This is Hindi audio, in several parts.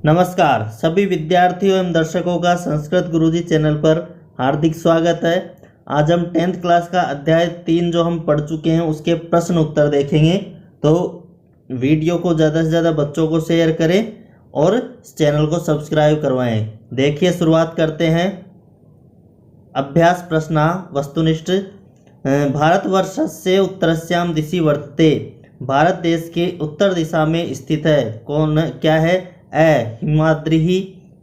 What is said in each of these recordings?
नमस्कार सभी विद्यार्थियों एवं दर्शकों का संस्कृत गुरुजी चैनल पर हार्दिक स्वागत है। आज हम 10th क्लास का अध्याय 3 जो हम पढ़ चुके हैं उसके प्रश्न उत्तर देखेंगे। तो वीडियो को ज़्यादा से ज़्यादा बच्चों को शेयर करें और चैनल को सब्सक्राइब करवाएं। देखिए शुरुआत करते हैं। अभ्यास प्रश्न वस्तुनिष्ठ भारतवर्षस्य उत्तरस्यां दिशि वर्तते। भारत देश के उत्तर दिशा में स्थित है। कौन क्या है? हिमाद्रि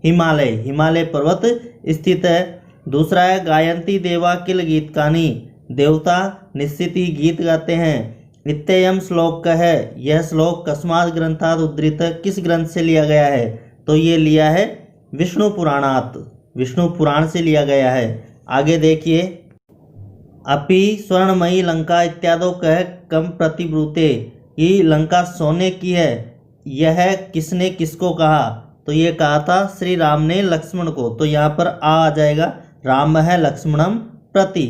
हिमालय हिमालय पर्वत स्थित है। दूसरा है गायंती देवा किल गीतकानी, देवता निश्चित ही गीत गाते हैं। इत्ययम श्लोक का है, यह श्लोक कस्मात् ग्रंथात् उद्धृत, किस ग्रंथ से लिया गया है? तो ये लिया है विष्णु पुराणात्, विष्णु पुराण से लिया गया है। आगे देखिए, अपि स्वर्णमयी लंका इत्यादो कह कम प्रतिब्रूते, ये लंका सोने की है, यह किसने किसको कहा? तो ये कहा था श्री राम ने लक्ष्मण को। तो यहाँ पर आ जाएगा, राम है लक्ष्मणम प्रति।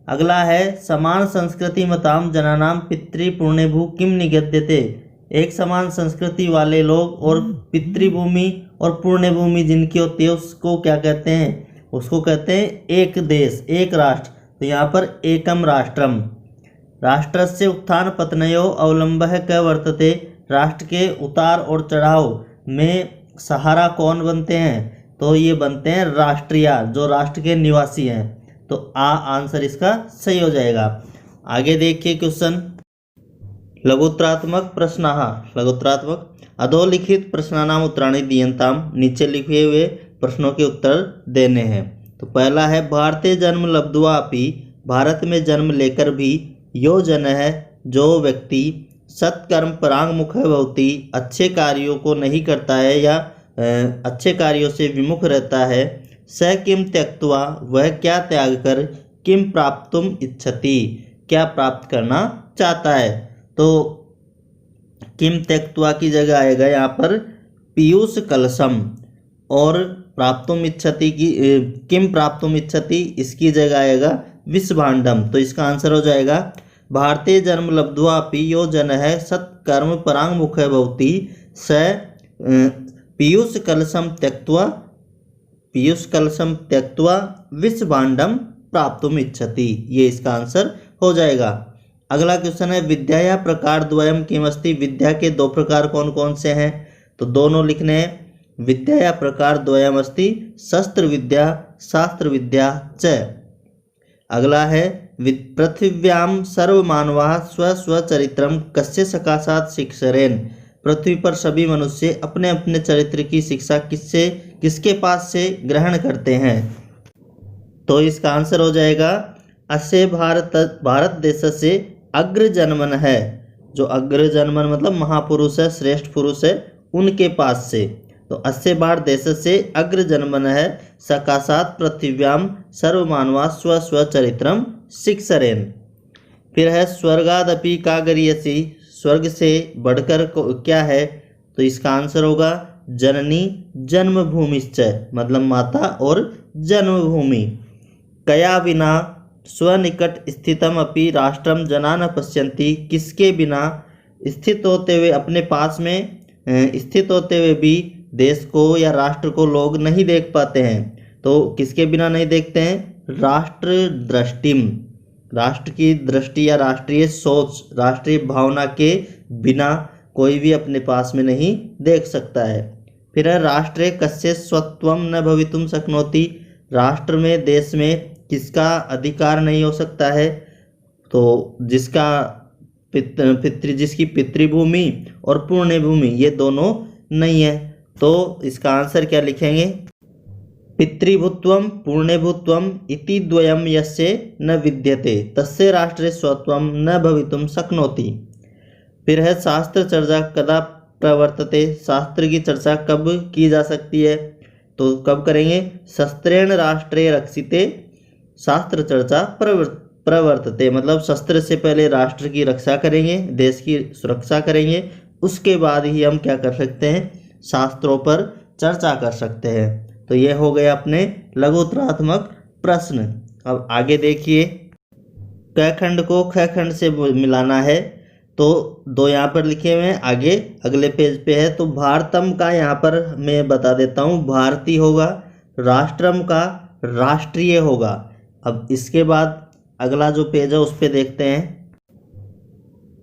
अगला है समान संस्कृति मताम जनानाम पितृपुण्यभू किम निगद्यते। एक समान संस्कृति वाले लोग और पितृभूमि और पुण्यभूमि जिनकी होती है उसको क्या कहते हैं? उसको कहते हैं एक देश एक राष्ट्र। तो यहाँ पर एकम राष्ट्रम। राष्ट्रस्य उत्थान पतनयो अवलंबः क वर्तते, राष्ट्र के उतार और चढ़ाव में सहारा कौन बनते हैं? तो ये बनते हैं राष्ट्रीय, जो राष्ट्र के निवासी हैं। तो आंसर इसका सही हो जाएगा। आगे देखिए क्वेश्चन, लघुत्रात्मक प्रश्न। लघुत्रात्मक अधोलिखित प्रश्नानाम उत्तराणि दीयन्ताम, नीचे लिखे हुए प्रश्नों के उत्तर देने हैं। तो पहला है भारतीय जन्म लब्ध्वा अपि, भारत में जन्म लेकर भी यो जन है जो व्यक्ति सत्कर्म परांगमुख भवति, अच्छे कार्यों को नहीं करता है या अच्छे कार्यों से विमुख रहता है। स किम त्यक्त्वा, वह क्या त्याग कर, किम प्राप्तुम इच्छति, क्या प्राप्त करना चाहता है। तो किम त्यक्त्वा की जगह आएगा यहाँ पर पीयूष कलशम, और प्राप्तुम इच्छति की किम प्राप्तुम इच्छति इसकी जगह आएगा विषभाण्डम। तो इसका आंसर हो जाएगा भारतीय जन्म लब्ध्वा अपि यो जन है सत्कर्म परांगमुख भवति, स पीयूष कलशम त्यक्त्वा विषभाण्डम प्राप्तुम इच्छति, ये इसका आंसर हो जाएगा। अगला क्वेश्चन है विद्या प्रकार द्वयम किमस्ति, विद्या के दो प्रकार कौन कौन से हैं? तो दोनों लिखने हैं। विद्या प्रकार द्वयम अस्ति, शस्त्र विद्या शास्त्र विद्या च। अगला है पृथिव्याम सर्वमानवाः स्वस्वचरित्रम कस्य सकाशात् शिक्षरेण, पृथ्वी पर सभी मनुष्य अपने अपने चरित्र की शिक्षा किसके पास से ग्रहण करते हैं? तो इसका आंसर हो जाएगा अस्य भारत देश से अग्रजन्मन है, जो अग्रजन्मन मतलब महापुरुष है, श्रेष्ठ पुरुष है, उनके पास से। तो अस्य भारत देश से अग्रजन्मन है सकाशात् पृथिव्याम सर्वमानवा स्वस्वचरित्रम शिक्षरेण। फिर है स्वर्गादपि का गरीयसी, स्वर्ग से बढ़कर क्या है? तो इसका आंसर होगा जननी जन्मभूमिश्च, मतलब माता और जन्मभूमि। कया बिना स्वनिकट स्थितम अपि राष्ट्रम जना न पश्यन्ति, किसके बिना स्थित होते हुए, अपने पास में स्थित होते हुए भी देश को या राष्ट्र को लोग नहीं देख पाते हैं। तो किसके बिना नहीं देखते हैं? राष्ट्र दृष्टिम, राष्ट्र की दृष्टि या राष्ट्रीय सोच, राष्ट्रीय भावना के बिना कोई भी अपने पास में नहीं देख सकता है। फिर है राष्ट्रे कस्य स्वत्वम न भवितुम शक्नोति, राष्ट्र में देश में किसका अधिकार नहीं हो सकता है? तो जिसकी पितृभूमि और पुण्यभूमि ये दोनों नहीं है। तो इसका आंसर क्या लिखेंगे? पितृभूत्वम पुण्यभूत्वम इति द्वयम यस्य न विद्यते तस्य राष्ट्रे स्वत्वम न भवितुम शक्नोति। फिर है शास्त्र चर्चा कदा प्रवर्तते, शास्त्र की चर्चा कब की जा सकती है? तो कब करेंगे? शस्त्रेण राष्ट्रे रक्षिते शास्त्र चर्चा प्रवर्तते, मतलब शस्त्र से पहले राष्ट्र की रक्षा करेंगे, देश की सुरक्षा करेंगे, उसके बाद ही हम क्या कर सकते हैं? शास्त्रों पर चर्चा कर सकते हैं। तो ये हो गए अपने लघुत्रात्मक प्रश्न। अब आगे देखिए, क खंड को ख खंड से मिलाना है। तो दो यहाँ पर लिखे हुए हैं, आगे अगले पेज पे है। तो भारतम का यहाँ पर मैं बता देता हूँ, भारतीय होगा, राष्ट्रम का राष्ट्रीय होगा। अब इसके बाद अगला जो पेज है उस पे देखते हैं।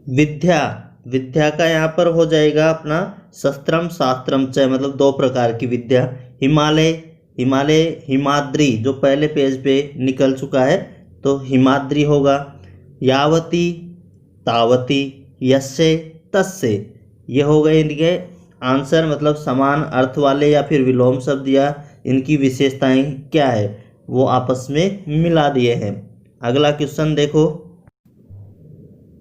विद्या, विद्या का यहाँ पर हो जाएगा अपना शस्त्रम शास्त्रम च, मतलब दो प्रकार की विद्या। हिमालय, हिमालय हिमाद्री जो पहले पेज पे निकल चुका है, तो हिमाद्री होगा। यावती, तावती, यस्य, तस्य, ये हो गए इनके आंसर, मतलब समान अर्थ वाले या फिर विलोम शब्द या इनकी विशेषताएं क्या है वो आपस में मिला दिए हैं। अगला क्वेश्चन देखो।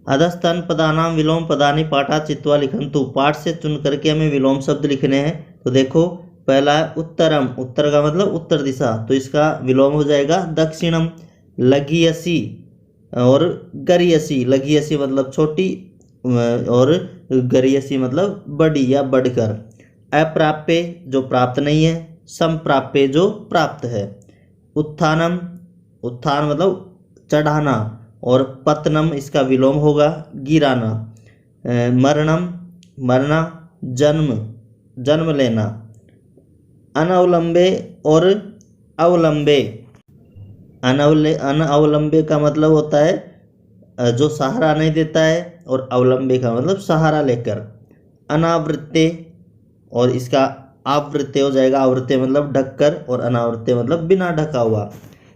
अधस्तन पदानाम विलोम पदानि पाठा चित्वा लिखन्तु, पाठ से चुन करके हमें विलोम शब्द लिखने हैं। तो देखो पहला है उत्तरम, उत्तर का मतलब उत्तर दिशा, तो इसका विलोम हो जाएगा दक्षिणम। लघियसी और गरियसी, लघियसी मतलब छोटी और गरियसी मतलब बड़ी या बढ़कर। अप्राप्य जो प्राप्त नहीं है, संप्राप्य जो प्राप्त है। उत्थानम, उत्थान मतलब चढ़ाना, और पतनम इसका विलोम होगा गिराना। मरणम, मरना, जन्म, जन्म लेना। अनवलंबे और अवलंबे, अनअवलंबे का मतलब होता है जो सहारा नहीं देता है, और अवलंबे का मतलब सहारा लेकर। अनावृत्ते, और इसका आवृत्ते हो जाएगा, आवृत्ते मतलब ढककर, और अनावृत्ते मतलब बिना ढका हुआ।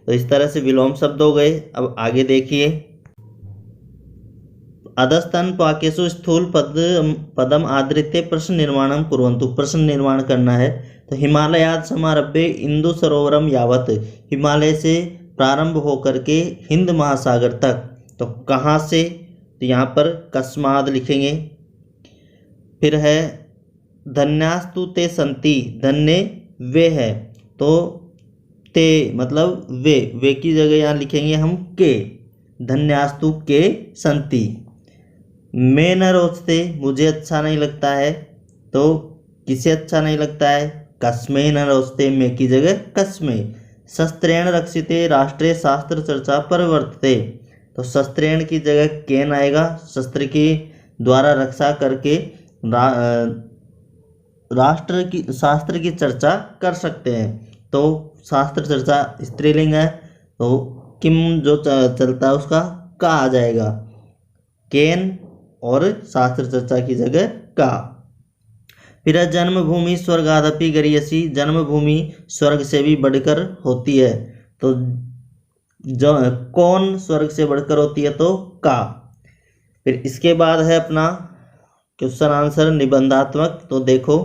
तो इस तरह से विलोम शब्द हो गए। अब आगे देखिए। अधस्तन वाक्येषु स्थूल पदम आधृत्य प्रश्न निर्माणम कुर्वन्तु, प्रश्न निर्माण करना है। तो हिमालयात् समारभ्य इंदु सरोवरम यावत, हिमालय से प्रारंभ होकर के हिंद महासागर तक। तो कहाँ से, तो यहाँ पर कस्माद लिखेंगे। फिर है धन्यास्तु ते संति, धन्य वे है, तो ते मतलब वे की जगह यहाँ लिखेंगे हम के, धन्यास्तु के संति। मैं न रोचते, मुझे अच्छा नहीं लगता है, तो किसे अच्छा नहीं लगता है, कस्मै न रोचते, मैं की जगह कस्मै। शस्त्रेण रक्षिते राष्ट्रीय शास्त्र चर्चा परिवर्तते, तो शस्त्रेण की जगह केन आएगा, शस्त्र के द्वारा रक्षा करके राष्ट्र की शास्त्र की चर्चा कर सकते हैं। तो शास्त्र चर्चा स्त्रीलिंग है, तो किम जो चलता है उसका का आ जाएगा, केन, और शास्त्र चर्चा की जगह का। फिर जन्मभूमि स्वर्गादपि गरियसी, जन्मभूमि स्वर्ग से भी बढ़कर होती है, तो जो कौन स्वर्ग से बढ़कर होती है, तो का। फिर इसके बाद है अपना क्वेश्चन आंसर निबंधात्मक। तो देखो,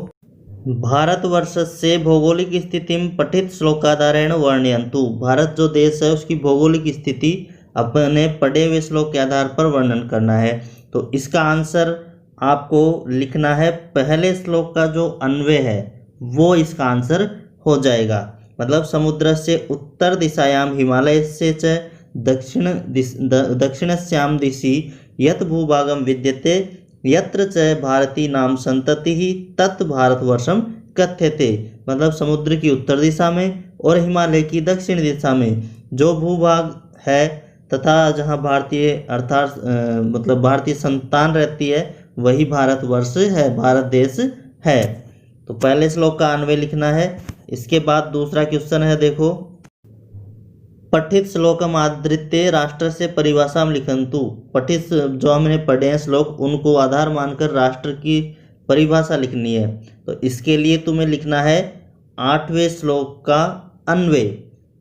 भारतवर्ष से भौगोलिक स्थिति पठित श्लोकाधारेण वर्णयन्तु, भारत जो देश है उसकी भौगोलिक स्थिति अपने पढ़े हुए श्लोक के आधार पर वर्णन करना है। तो इसका आंसर आपको लिखना है, पहले श्लोक का जो अन्वय है वो इसका आंसर हो जाएगा। मतलब समुद्र से उत्तर दिशायाम हिमालय से च दक्षिणस्याम दिशि यत भूभागम विद्यते यत्र च भारती नाम संतति ही तत् भारतवर्षम कथ्यते, मतलब समुद्र की उत्तर दिशा में और हिमालय की दक्षिण दिशा में जो भूभाग है तथा जहाँ भारतीय अर्थात मतलब भारतीय संतान रहती है वही भारतवर्ष है, भारत देश है। तो पहले श्लोक का अन्वय लिखना है। इसके बाद दूसरा क्वेश्चन है, देखो, पठित श्लोकम आधृत्य राष्ट्र से परिभाषा लिखन्तु, पठित जो हमने पढ़े हैं श्लोक उनको आधार मानकर राष्ट्र की परिभाषा लिखनी है। तो इसके लिए तुम्हें लिखना है 8वें श्लोक का अन्वय,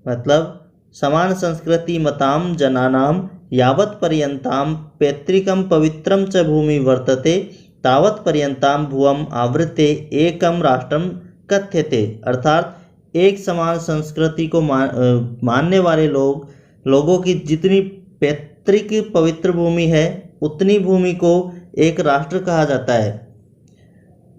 मतलब समान संस्कृति मताम जनानाम यावत् पर्यन्ताम पैतृकम पवित्रम च भूमि वर्तते तावत् पर्यन्ताम भुवम आवृत्ते एकम राष्ट्रम कथ्यते, अर्थात एक समान संस्कृति को मानने वाले लोगों की जितनी पैतृक पवित्र भूमि है उतनी भूमि को एक राष्ट्र कहा जाता है।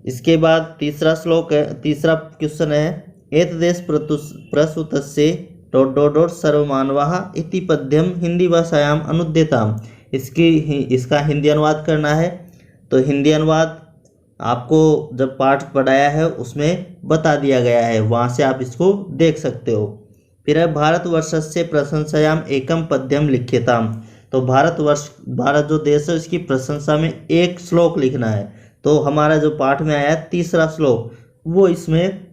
इसके बाद तीसरा श्लोक है, तीसरा क्वेश्चन है, एतदेश प्रसुतस्य सर्वमानवाः इति पद्यम हिंदी भाषायाम अनुद्यताम, इसका हिंदी अनुवाद करना है। तो हिंदी अनुवाद आपको जब पाठ पढ़ाया है उसमें बता दिया गया है, वहाँ से आप इसको देख सकते हो। फिर है भारतवर्षस्य प्रशंसायाम एकम पद्यम लिख्यताम, तो भारत जो देश है इसकी प्रशंसा में एक श्लोक लिखना है। तो हमारा जो पाठ में आया है तीसरा श्लोक वो इसमें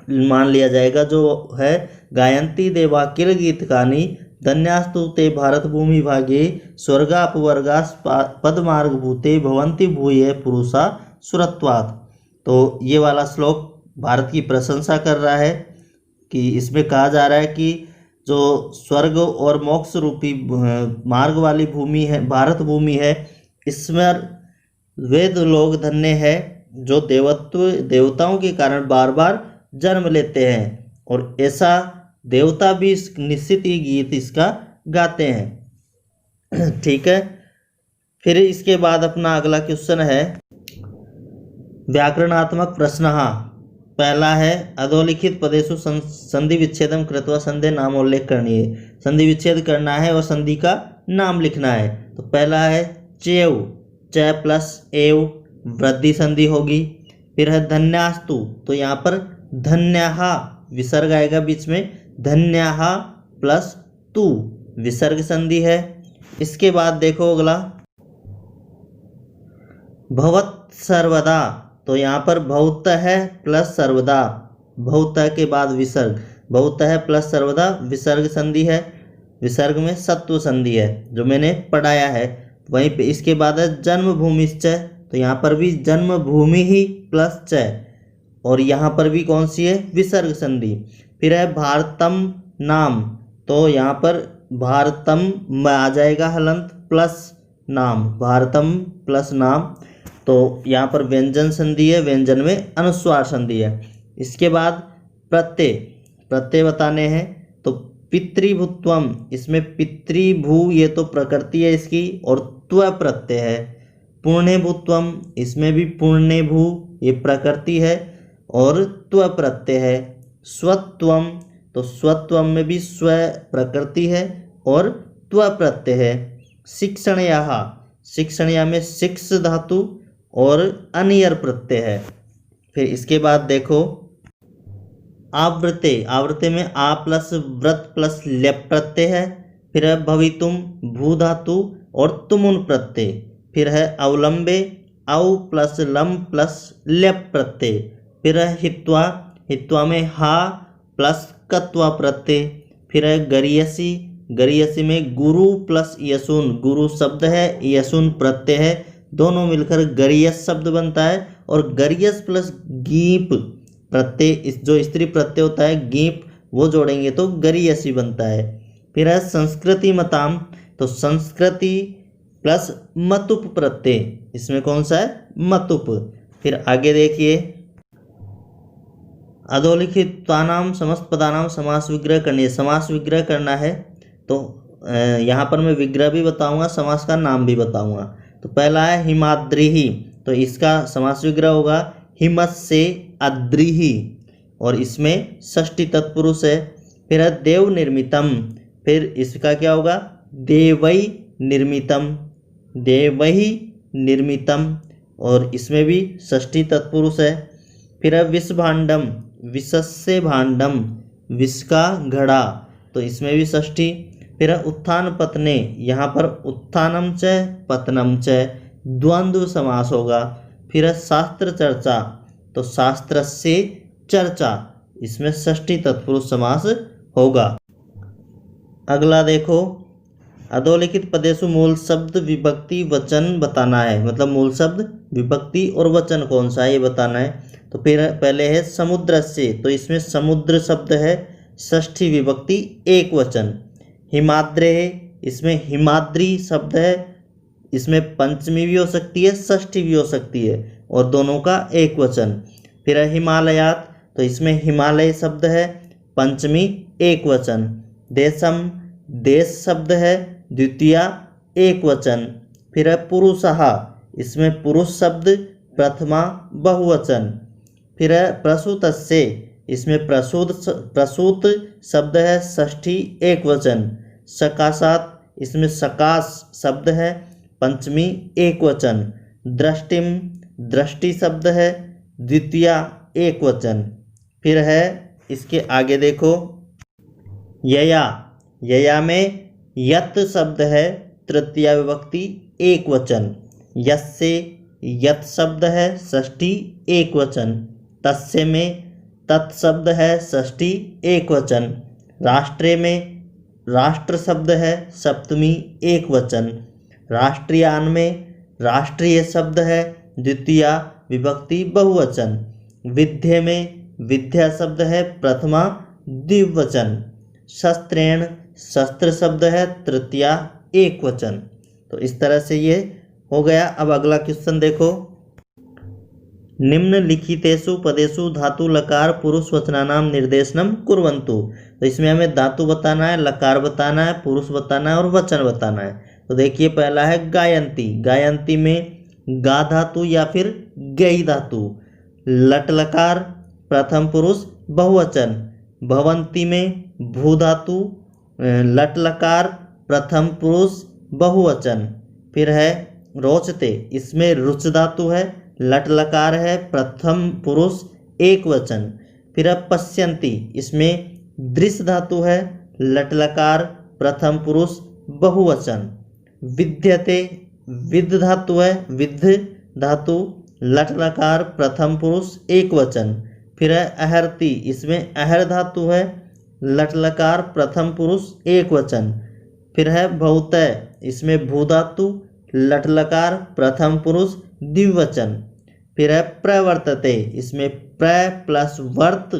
मान लिया जाएगा, जो है गायन्ति देवा किल गीतकानि धन्यास्तु ते भारत भूमि भागे स्वर्गापवर्गास पदमार्ग भूते भवन्ति भूये पुरुषा सुरत्वात्। तो ये वाला श्लोक भारत की प्रशंसा कर रहा है कि इसमें कहा जा रहा है कि जो स्वर्ग और मोक्ष रूपी मार्ग वाली भूमि है, भारत भूमि है, इसमें वेद लोग धन्य है जो देवताओं के कारण बार बार जन्म लेते हैं, और ऐसा देवता भी निश्चित ही गीत इसका गाते हैं। ठीक है, फिर इसके बाद अपना अगला क्वेश्चन है व्याकरणात्मक प्रश्न। पहला है अधोलिखित पदेषु संधि विच्छेदम कृत्वा संधि नामोल्लेख करनी है। संधि विच्छेद करना है और संधि का नाम लिखना है। तो पहला है चेव, च प्लस एव वृद्धि संधि होगी। फिर है धन्यास्तु, तो यहाँ पर धन्यहा विसर्ग आएगा बीच में, धन्यहा प्लस तु विसर्ग संधि है। इसके बाद देखो अगला भवत सर्वदा, तो यहाँ पर भौत है प्लस सर्वदा, भौत के बाद विसर्ग, भौत है प्लस सर्वदा विसर्ग संधि है, विसर्ग में सत्व संधि है जो मैंने पढ़ाया है। वहीं पे इसके बाद है जन्मभूमिश्च, तो यहाँ पर भी जन्मभूमि ही प्लस च, और यहाँ पर भी कौन सी है विसर्ग संधि। फिर है भारतम नाम, तो यहाँ पर भारतम में आ जाएगा हलंत प्लस नाम, भारतम प्लस नाम, तो यहाँ पर व्यंजन संधि है, व्यंजन में अनुस्वार संधि है। इसके बाद प्रत्यय बताने हैं, तो पितृभुत्वम, इसमें पितृभू ये तो प्रकृति है इसकी, और त्व प्रत्यय है। पुण्यभुत्वम, इसमें भी पुण्यभू ये प्रकृति है और त्व प्रत्यय है। स्वत्वम, तो स्वत्वम में भी स्व प्रकृति है और त्व प्रत्यय है। शिक्षणयाः, शिक्षणया में शिक्ष धातु और अनियर प्रत्यय है। फिर इसके बाद देखो आवृते, आवृते में आ प्लस व्रत प्लस लेप प्रत्यय है। फिर है भवितुम भू धातु और तुमुन प्रत्यय। फिर है अवलंबे औ प्लस लम प्लस लेप प्रत्यय। फिर है हित्वा, हित्वा में हा प्लस कत्वा प्रत्यय। फिर है गरियसी, गरियसी में गुरु प्लस यसुन, गुरु शब्द है यसुन प्रत्यय है, दोनों मिलकर गरियस शब्द बनता है। और गरियस प्लस गीप प्रत्यय, जो स्त्री प्रत्यय होता है गीप, वो जोड़ेंगे तो गरियसी बनता है। फिर है संस्कृति मताम, तो संस्कृति प्लस मतुप प्रत्यय, इसमें कौन सा है मतुप। फिर आगे देखिए अधोलिखितानाम समस्त पदानाम समास विग्रह करनी है। समास विग्रह करना है तो यहाँ पर मैं विग्रह भी बताऊंगा, समास का नाम भी बताऊंगा। तो पहला है हिमाद्रिही, तो इसका समास विग्रह होगा हिमस्य अद्रिही, और इसमें षष्ठी तत्पुरुष है। फिर है देव निर्मितम, फिर इसका क्या होगा देवई निर्मितम, देवही निर्मितम, और इसमें भी षष्ठी तत्पुरुष है। फिर है विषभाण्डम, विषस्य भाण्डम, विष का घड़ा, तो इसमें भी षष्ठी। फिर है उत्थान पत्ने, यहाँ पर उत्थानम च पतनम च द्वंद्व समास होगा। फिर है शास्त्र चर्चा, तो शास्त्र से चर्चा, इसमें षष्ठी तत्पुरुष समास होगा। अगला देखो अधोलिखित पदेषु मूल शब्द विभक्ति वचन बताना है, मतलब मूल शब्द विभक्ति और वचन कौन सा है ये बताना है। तो फिर पहले है समुद्र से, तो इसमें समुद्र शब्द है षष्ठी विभक्ति एक वचन। हिमाद्रे है, इसमें हिमाद्री शब्द है, इसमें पंचमी भी हो सकती है षष्ठी भी हो सकती है, और दोनों का एक वचन। फिर है हिमालयात, तो इसमें हिमालय शब्द है पंचमी एक वचन। देशम, देश शब्द है द्वितीया एक वचन। फिर है पुरुषः, इसमें पुरुष शब्द प्रथमा बहुवचन। फिर है प्रसूतस्य, इसमें प्रसूत शब्द है षष्ठी एक वचन। सकाशात, इसमें सकाश शब्द है पंचमी एक वचन। दृष्टिम, दृष्टि शब्द है द्वितीया एक वचन। फिर है इसके आगे देखो यया, यया में यत शब्द है तृतीया विभक्ति एक वचन। यस्य यत शब्द है षष्ठी एक वचन। तस्य में तत् शब्द है षष्ठी एक वचन। राष्ट्रे में राष्ट्र शब्द है सप्तमी एक वचन। राष्ट्रीयान में राष्ट्रीय शब्द है द्वितीया विभक्ति बहुवचन। विद्ये में विद्या शब्द है प्रथमा द्विवचन। शस्त्रेण शस्त्र शब्द है तृतीया एक वचन। तो इस तरह से ये हो गया। अब अगला क्वेश्चन देखो। निम्नलिखितेषु पदेषु धातु लकार पुरुष वचनानाम निर्देशनम कुर्वन्तु। तो इसमें हमें धातु बताना है, लकार बताना है, पुरुष बताना है और वचन बताना है। तो देखिए पहला है गायंती। गायंती में गा धातु या फिर गई धातु। लट लकार प्रथम पुरुष बहुवचन। भवंती में भू धातु लट लकार प्रथम पुरुष बहुवचन। फिर है रोचते, इसमें रुच धातु है, लट लकार है प्रथम पुरुष एक वचन। फिर है पश्यन्ति, इसमें दृश्य धातु है, लट लकार प्रथम पुरुष बहुवचन। विद्यते विद धातु है, विद धातु लट लकार प्रथम पुरुष एक वचन। फिर है अहर्ति, इसमें अहर धातु है, लट लकार प्रथम पुरुष एक वचन। फिर है भौतय, इसमें भू धातु लट लकार प्रथम पुरुष द्विवचन। फिर है प्रवर्तते, इसमें प्र प्लस वर्त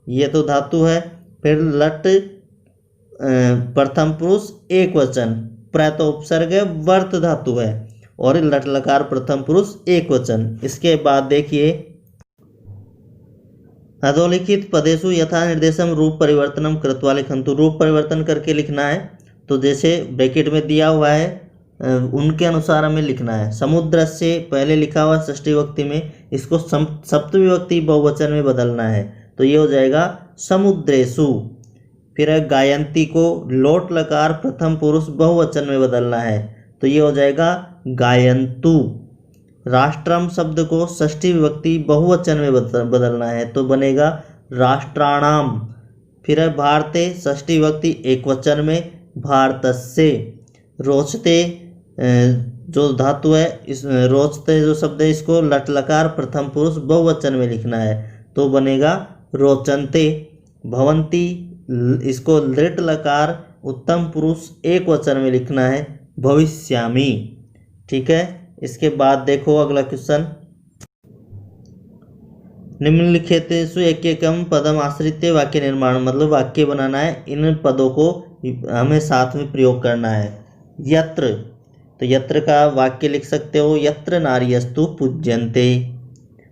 ये तो धातु है, फिर लट प्रथम पुरुष एक वचन। प्र तो उपसर्ग है, वर्त धातु है और लट लकार प्रथम पुरुष एक वचन। इसके बाद देखिए अधोलिखित पदेषु यथा निर्देशम रूप परिवर्तनम कृत्वा लिखन्तु। रूप परिवर्तन करके लिखना है। तो जैसे ब्रैकेट में दिया हुआ है उनके अनुसार हमें लिखना है। समुद्र से पहले लिखा हुआ षष्ठी विभक्ति में, इसको सप्तमी विभक्ति बहुवचन में बदलना है। तो ये हो जाएगा समुद्रेषु। फिर है गायंती को लोट लकार प्रथम पुरुष बहुवचन में बदलना है। तो ये हो जाएगा गायन्तु। राष्ट्रम शब्द को षष्ठी विभक्ति बहुवचन में बदलना है। तो बनेगा राष्ट्राणाम। फिर है भारते षष्ठी विभक्ति एक वचन में भारतस्य। रोचते जो धातु है, इस रोचते जो शब्द है इसको लट लकार प्रथम पुरुष बहुवचन में लिखना है। तो बनेगा रोचन्ते। भवंती इसको लृट लकार उत्तम पुरुष एक वचन में लिखना है भविष्यामि। ठीक है। इसके बाद देखो अगला क्वेश्चन। निम्नलिखितेषु एकैकं पदम आश्रित्य वाक्य निर्माण, मतलब वाक्य बनाना है। इन पदों को हमें साथ में प्रयोग करना है। यत्र, तो यत्र का वाक्य लिख सकते हो यत्र नार्यस्तु पूज्यन्ते।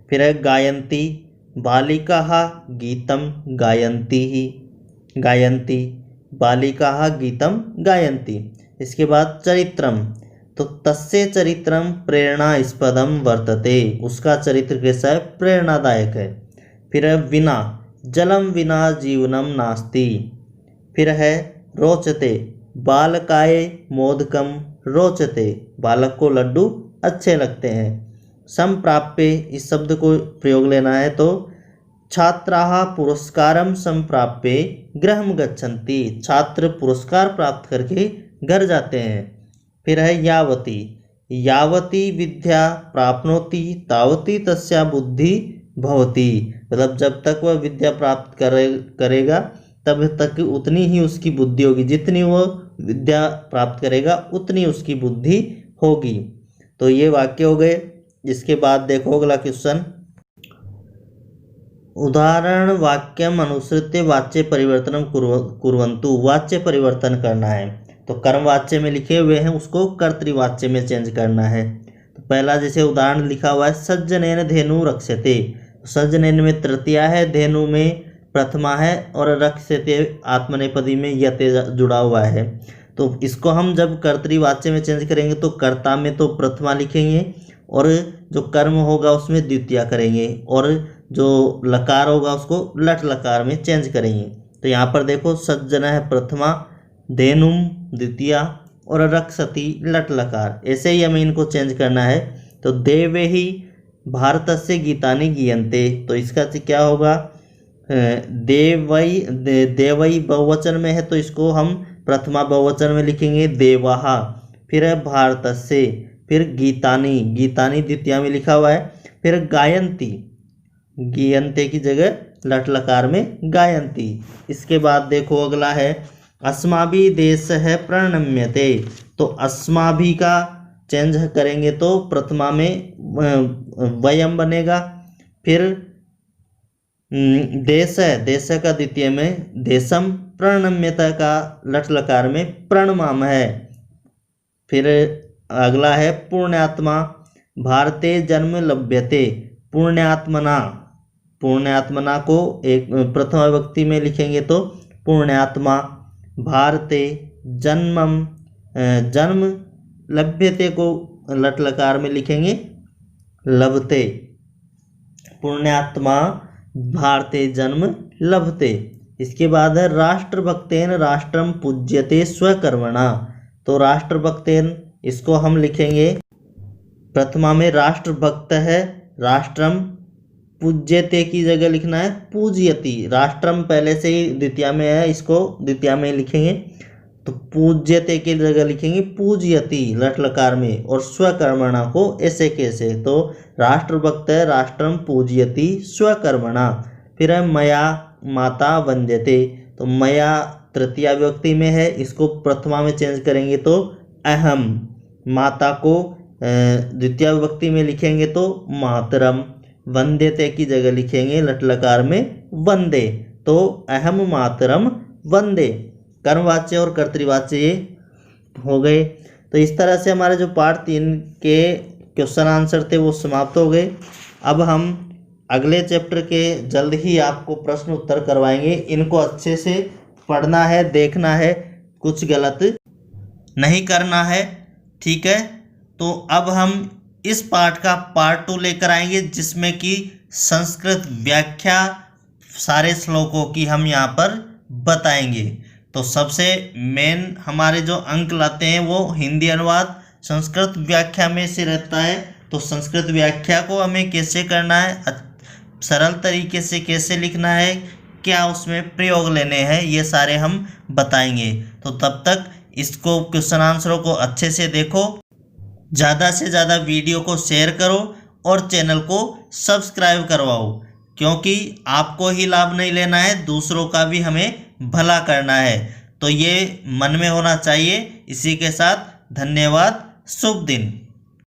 फिर है गायन्ती, बालिकाः गीतं गायन्ति ही गायन्ति, बालिकाः गीतं गायन्ति। इसके बाद चरित्रम, तो तस्य चरित्रम प्रेरणास्पदम वर्तते, उसका चरित्र कैसा है, प्रेरणादायक है। फिर है विना, जलम विना जीवनम नास्ति। फिर है रोचते, बालकाय मोदकम रोचते, बालक को लड्डू अच्छे लगते हैं। संप्राप्य, इस शब्द को प्रयोग लेना है। तो छात्राः पुरस्कारम संप्राप्य गृहं गच्छन्ति, छात्र पुरस्कार प्राप्त करके घर जाते हैं। फिर है यावती, यावती विद्या प्राप्नोति तावती तस्या बुद्धि भवति, मतलब जब तक वह विद्या प्राप्त करेगा तब तक उतनी ही उसकी बुद्धि होगी, जितनी वह विद्या प्राप्त करेगा उतनी उसकी बुद्धि होगी। तो ये वाक्य हो गए। इसके बाद देखो अगला क्वेश्चन। उदाहरण वाक्यम अनुसृत्य वाच्य परिवर्तनम कुर्वन्तु, वाच्य परिवर्तन करना है। तो कर्म वाच्य में लिखे हुए हैं उसको कर्तृवाच्य में चेंज करना है। तो पहला जैसे उदाहरण लिखा हुआ है सज्जनेन धेनु रक्षते, सज्जनेन में तृतीया है, धेनु में प्रथमा है और रक्षते आत्मनेपदी में यते जुड़ा हुआ है। तो इसको हम जब कर्तृवाच्य में चेंज करेंगे तो कर्ता में तो प्रथमा लिखेंगे और जो कर्म होगा उसमें द्वितीया करेंगे और जो लकार होगा उसको लट लकार में चेंज करेंगे। तो यहाँ पर देखो सज्जन है प्रथमा, धेनुम द्वितीया और रक्षति लट लकार, ऐसे ही हमें इनको चेंज करना है। तो देवे ही भारतस्य गीतानि गीयन्ते, तो इसका क्या होगा, देवई बहुवचन में है तो इसको हम प्रथमा बहुवचन में लिखेंगे देवाहा। फिर है भारतस्य, फिर गीतानि, गीतानि द्वितीया में लिखा हुआ है, फिर गायन्ति, गियन्ते की जगह लट लकार में गायन्ति। इसके बाद देखो अगला है अस्माभि देशः प्रणम्यते, तो अस्माभि का चेंज करेंगे तो प्रथमा में वयम बनेगा, फिर देश है, देश का द्वितीय में देशम, प्रणम्यता का लट लकार में प्रणमाम है। फिर अगला है पुण्यात्मा, भारते जन्म लभ्यते, पुण्यात्मना, पुण्यात्मना को एक प्रथमा विभक्ति में लिखेंगे तो पुण्यात्मा, भारते जन्मम, जन्म, लभ्यते को लट लकार में लिखेंगे लभते, पुण्यात्मा भारते जन्म लभते। इसके बाद है राष्ट्रभक्तेन राष्ट्रम पूज्यते स्वकर्मणा, तो राष्ट्रभक्तेन इसको हम लिखेंगे प्रथमा में राष्ट्रभक्त है, राष्ट्रम, पूज्यते की जगह लिखना है पूज्यति, राष्ट्रम पहले से ही द्वितीया में है, इसको द्वितीया में लिखेंगे तो पूज्यते की जगह लिखेंगे पूज्यति लट लकार में, और स्वकर्मणा को ऐसे कैसे, तो राष्ट्रभक्त है, राष्ट्रम पूज्यति स्वकर्मणा। फिर है मया माता वंद्यते, तो मया तृतीया विभक्ति में है, इसको प्रथमा में चेंज करेंगे तो अहम, माता को द्वितीय विभक्ति में लिखेंगे तो मातरम, वंदेते की जगह लिखेंगे लट लकार में वंदे, तो अहम मातरम वंदे। कर्मवाच्य और कर्तृवाच्य ये हो गए। तो इस तरह से हमारे जो पार्ट 3 के क्वेश्चन आंसर थे वो समाप्त हो गए। अब हम अगले चैप्टर के जल्द ही आपको प्रश्न उत्तर करवाएंगे, इनको अच्छे से पढ़ना है, देखना है, कुछ गलत नहीं करना है, ठीक है। तो अब हम इस पाठ का पार्ट 2 लेकर आएंगे, जिसमें कि संस्कृत व्याख्या सारे श्लोकों की हम यहाँ पर बताएंगे। तो सबसे मेन हमारे जो अंक लाते हैं वो हिंदी अनुवाद संस्कृत व्याख्या में से रहता है। तो संस्कृत व्याख्या को हमें कैसे करना है, सरल तरीके से कैसे लिखना है, क्या उसमें प्रयोग लेने हैं, ये सारे हम बताएंगे। तो तब तक इसको क्वेश्चन आंसरों को अच्छे से देखो, ज़्यादा से ज़्यादा वीडियो को शेयर करो और चैनल को सब्सक्राइब करवाओ, क्योंकि आपको ही लाभ नहीं लेना है, दूसरों का भी हमें भला करना है। तो ये मन में होना चाहिए। इसी के साथ धन्यवाद, शुभ दिन।